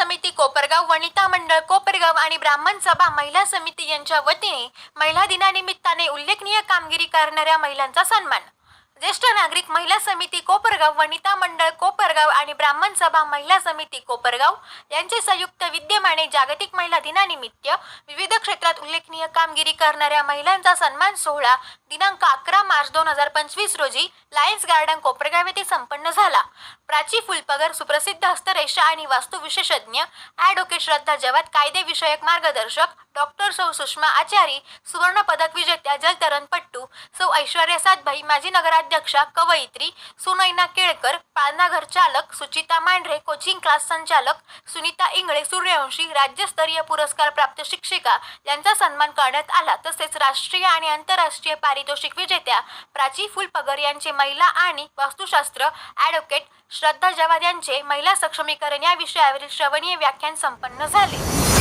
समिती कोपरगाव, वनिता मंडळ कोपरगाव आणि ब्राह्मण सभा महिला समिती यांच्या वतीने महिला दिनानिमित्ताने उल्लेखनीय कामगिरी करणाऱ्या महिलांचा सन्मान. ज्येष्ठ नागरिक महिला समिती कोपरगाव, वनिता मंडळ कोपरगाव आणि ब्राह्मण सभा महिला समिती कोपरगाव यांचे संयुक्त विद्यमाने जागतिक महिला दिनानिमित्त विविध क्षेत्रात उल्लेखनीय कामगिरी करणाऱ्या महिलांचा सन्मान सोहळा दिनांक 11 मार्च 2025 रोजी लायन्स गार्डन कोपरगाव येथे संपन्न झाला. प्राची फुलपगर, सुप्रसिद्ध हस्तरेषा आणि वास्तु विशेषज्ञ ॲडव्होकेट श्रद्धा जवाद, कायदे विषयक मार्गदर्शक डॉक्टर सौ सुषमा आचारी, सुवर्ण पदक विजेत्या जलतरण पट्टू सौ ऐश्वर्या सातभाई, माजी नगराध्यक्षा कवयित्री सुनैना केळकर, पाळणाघर चालक सुचिता मांढरे, कोचिंग क्लास संचालक सुनीता इंगळे, सूर्यवंशी, राज्यस्तरीय पुरस्कार प्राप्त शिक्षिका यांचा सन्मान करण्यात आला. तसेच राष्ट्रीय आणि आंतरराष्ट्रीय पारितोषिक विजेत्या प्राची फुलपगर यांचे महिला आणि वास्तुशास्त्र ॲडव्होकेट श्रद्धा जवाद यांचे महिला सक्षमीकरण या विषयावरील श्रवणीय व्याख्यान संपन्न झाले.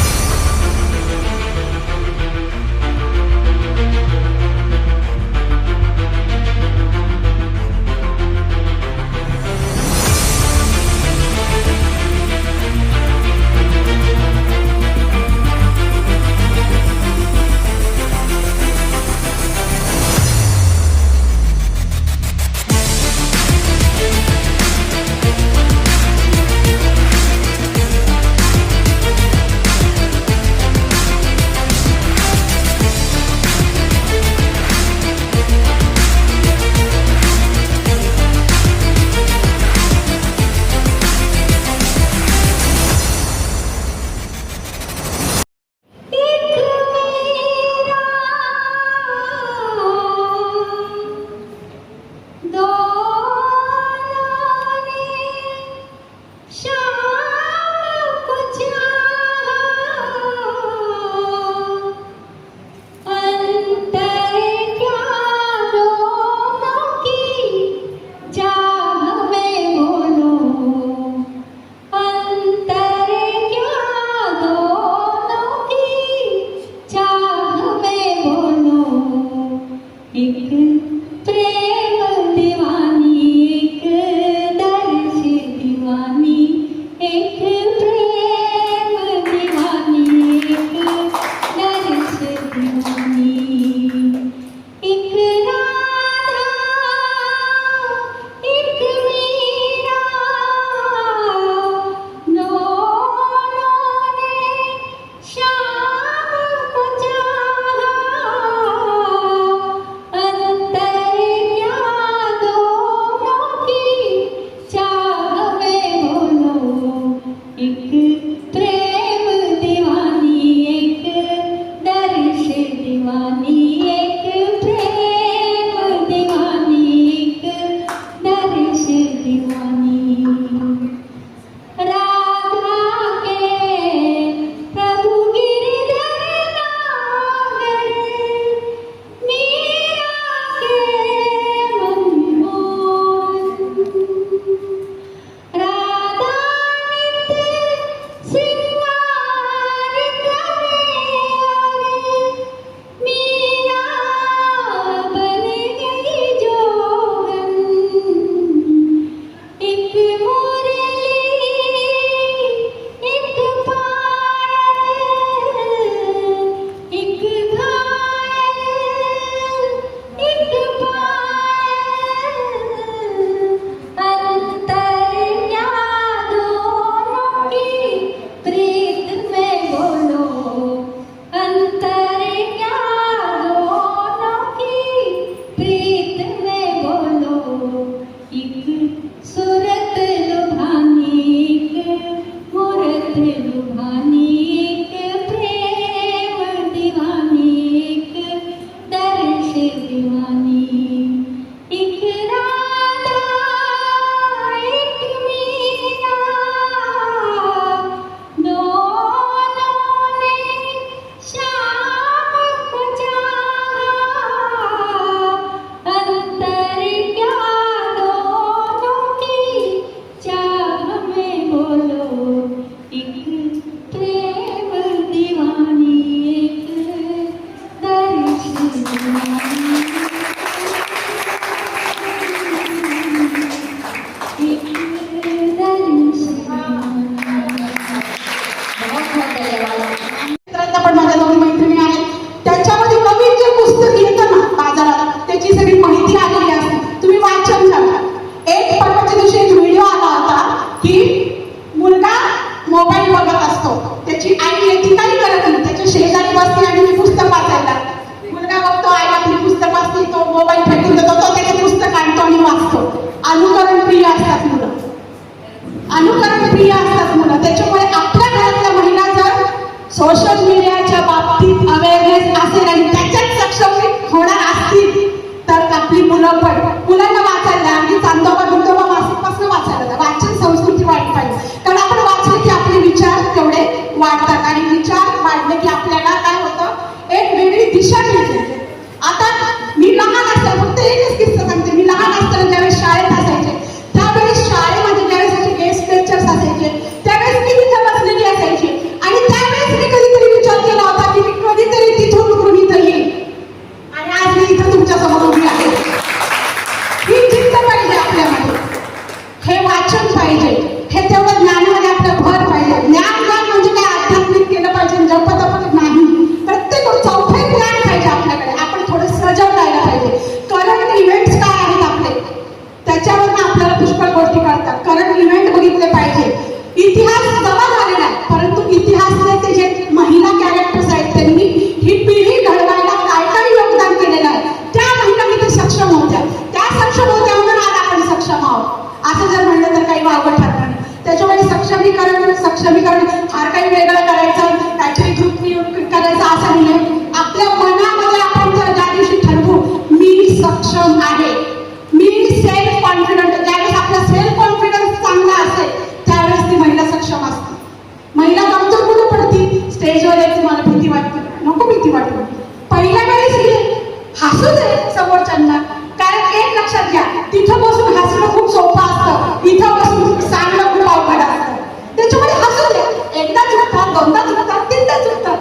हसू दे समोरच्यांना, कारण एक लक्षात घ्या, तिथं बसून हसणं खूप सोपं असतं, इथं बसून सांगणं खूप अवघड असतं. त्याच्यामुळे हसू दे, एकदा चुकतात, दोनदा चुकतात, तीनदा चुकतात,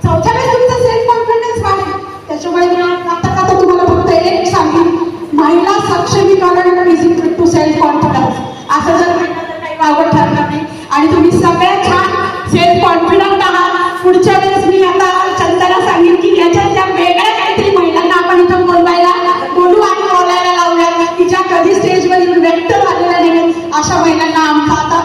चौथ्या वेळेस तुमचा सेल्फ कॉन्फिडन्स वाढेल. त्याच्यामुळे मी आता तुम्हाला फक्त एक सांगेन, महिला सक्षमीकरण is equal to self confidence. असं जर म्हटलं तर काही वावड ठरणार नाही. आणि तुम्ही सगळ्यात छान सेल्फ कॉन्फिडंट आहात. पुढच्या वेळेस मी आता चंदना सांगेन की याच्यात त्या वेगळ्या काहीतरी महिलांना आपण इथं बोलू आणि बोलायला लावूया की ज्या कधी स्टेजवर व्यक्त झालेल्या नाही, अशा महिलांना आमचा आता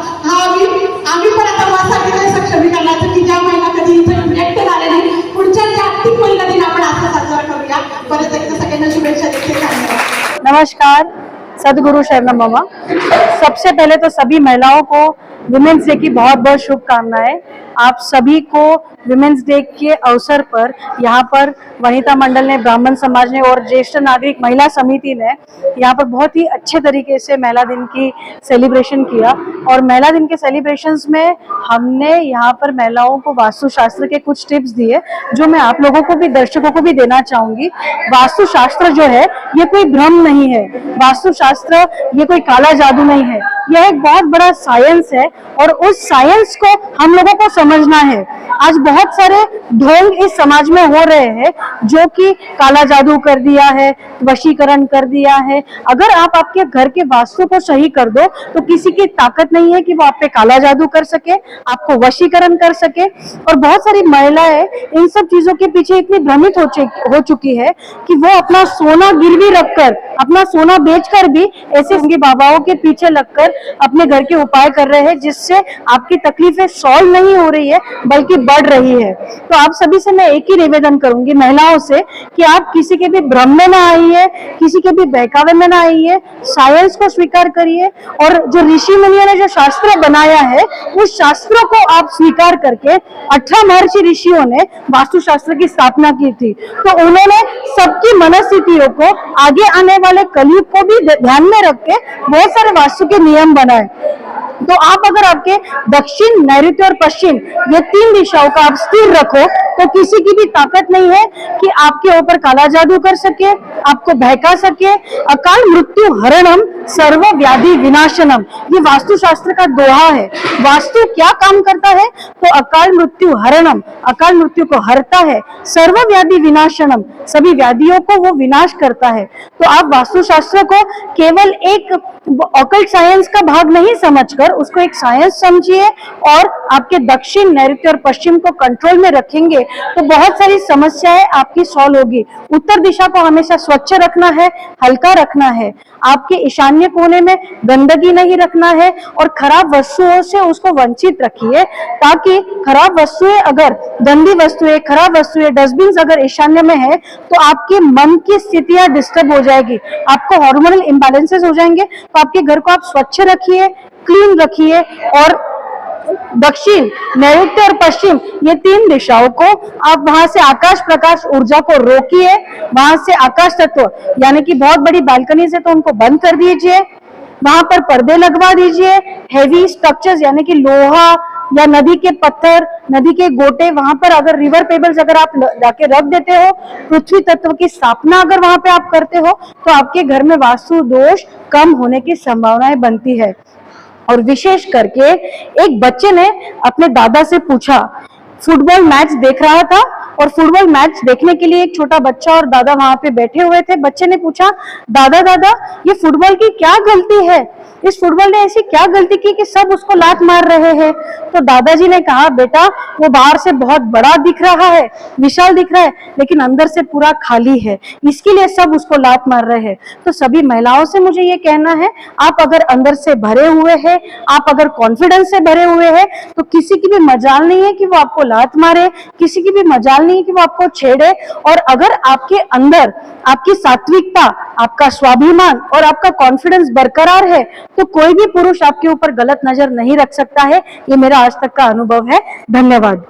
आम्ही पण आता वासाठी नाही सक्षमीकरणाचं की ज्या महिला कधी इथं व्यक्त झाल्या नाही, पुढच्या जागतिक महिला दिन आपण असं साजरा करूया. परत एकदा सगळ्यांना शुभेच्छा देते. धन्यवाद. नमस्कार, सदगुरु शरणम ममा। सबसे पहले तो सभी महिलाओं को वुमेन्स डे की बहुत बहुत शुभकामनाएं। आप सभी को वुमेन्स डे के अवसर पर यहाँ पर वनिता मंडल ने, ब्राह्मण समाज ने और ज्येष्ठ नागरिक महिला समिति ने यहाँ पर बहुत ही अच्छे तरीके से महिला दिन की सेलिब्रेशन किया। और महिला दिन के सेलिब्रेशंस में हमने यहाँ पर महिलाओं को वास्तुशास्त्र के कुछ टिप्स दिए, जो मैं आप लोगों को भी, दर्शकों को भी देना चाहूंगी। वास्तुशास्त्र जो है ये कोई भ्रम नहीं है, वास्तुशास्त्र ये कोई काला जादू नहीं है, यह एक बहुत बड़ा साइंस है और उस साइंस को हम लोगों को समझना है। आज बहुत सारे ढोंग इस समाज में हो रहे हैं जो कि काला जादू कर दिया है, वशीकरण कर दिया है। अगर आप आपके घर के वास्तु को सही कर दो तो किसी की ताकत नहीं है कि वो आप पे काला जादू कर सके, आपको वशीकरण कर सके। और बहुत सारी महिलाएं इन सब चीजों के पीछे इतनी भ्रमित हो चुकी है कि वो अपना सोना गिरवी रखकर, अपना सोना बेचकर भी ऐसे बाबाओं के पीछे लगकर अपने घर के उपाय कर रहे हैं, जिससे आपकी तकलीफें सॉल्व नहीं हो रही है बल्कि बढ़ रही है। तो आप सभी से मैं एक ही निवेदन करूंगी महिलाओं से कि आप किसी के भी भ्रम में ना आइए, किसी के भी बहकावे में ना आइए, साइंस को स्वीकार करिए और जो ऋषि मुनियों ने जो शास्त्र बनाया है उस शास्त्रों को आप स्वीकार करके 18 महर्षि ऋषियों ने वास्तुशास्त्र की स्थापना की थी। तो उन्होंने सबकी मनस्थितियों को, आगे आने वाले कलयुग को भी ध्यान में रख के बहुत सारे वास्तु के नियम बनाए। तो आप अगर आपके दक्षिण, नैऋत्य और पश्चिम ये 3 दिशाओं का आप स्थिर रखो तो किसी की भी ताकत नहीं है कि आपके ऊपर काला जादू कर सके, आपको बहका सके। अकाल मृत्यु हरणम सर्व व्याधि विनाशनम, ये वास्तुशास्त्र का दोहा है। वास्तु क्या काम करता है? तो अकाल मृत्यु हरणम, अकाल मृत्यु को हरता है, सर्व व्याधि विनाशनम, सभी व्याधियों को वो विनाश करता है। तो आप वास्तुशास्त्र को केवल एक ऑकल्ट साइंस का भाग नहीं समझकर उसको एक साइंस समझिए और आपके दक्षिण, नैऋत्य और पश्चिम को कंट्रोल में रखेंगे तो बहुत सारी समस्याएं आपकी सॉल्व होगी। उत्तर दिशा को हमेशा स्वच्छ रखना है, हल्का रखना है, आपके ईशान्य कोने में गंदगी नहीं रखना है और खराब वस्तुओं से उसको वंचित रखिए, ताकि खराब वस्तुएं, अगर गंदी वस्तुएं, खराब वस्तुएं, डस्टबिन अगर ईशान्य में है तो आपके मन की स्थितियां डिस्टर्ब हो जाएगी, आपको हार्मोनल इम्बैलेंसेस हो जाएंगे। तो आपके घर को आप स्वच्छ रखिए, क्लीन रखिए और दक्षिण, नैऋत्य और पश्चिम ये 3 दिशाओं को आप वहां से आकाश प्रकाश ऊर्जा को रोकिए, वहां से आकाश तत्व यानी कि बहुत बड़ी बालकनी से तो उनको बंद कर दीजिए, वहां पर पर्दे लगवा दीजिए। हेवी स्ट्रक्चर्स यानी कि लोहा या नदी के पत्थर, नदी के गोटे, वहां पर अगर रिवर पेबल्स अगर आप जाके रख देते हो, पृथ्वी तत्व की स्थापना अगर वहां पे आप करते हो तो आपके घर में वास्तु दोष कम होने की संभावनाएं बनती है। और विशेष करके एक बच्चे ने अपने दादा से पूछा, फुटबॉल मैच देख रहा था और फुटबॉल मैच देखने के लिए एक छोटा बच्चा और दादा वहां पे बैठे हुए थे। बच्चे ने पूछा, दादा दादा ये फुटबॉल की क्या गलती है, इस फुटबॉल ने ऐसी क्या गलती की कि सब उसको लात मार रहे हैं? तो दादाजी ने कहा, बेटा वो बाहर से बहुत बड़ा दिख रहा है, विशाल दिख रहा है, लेकिन अंदर से पूरा खाली है, इसके लिए सब उसको लात मार रहे हैं। तो सभी महिलाओं से मुझे ये कहना है, आप अगर अंदर से भरे हुए हैं, आप अगर कॉन्फिडेंस से भरे हुए हैं तो किसी की भी मजाल नहीं है कि वो आपको लात मारे, किसी की भी मजाल नहीं है कि वो आपको छेड़े। और अगर आपके अंदर आपकी सात्विकता, आपका स्वाभिमान और आपका कॉन्फिडेंस बरकरार है तो कोई भी पुरुष आपके ऊपर गलत नजर नहीं रख सकता है। ये मेरा आज तक का अनुभव है। धन्यवाद।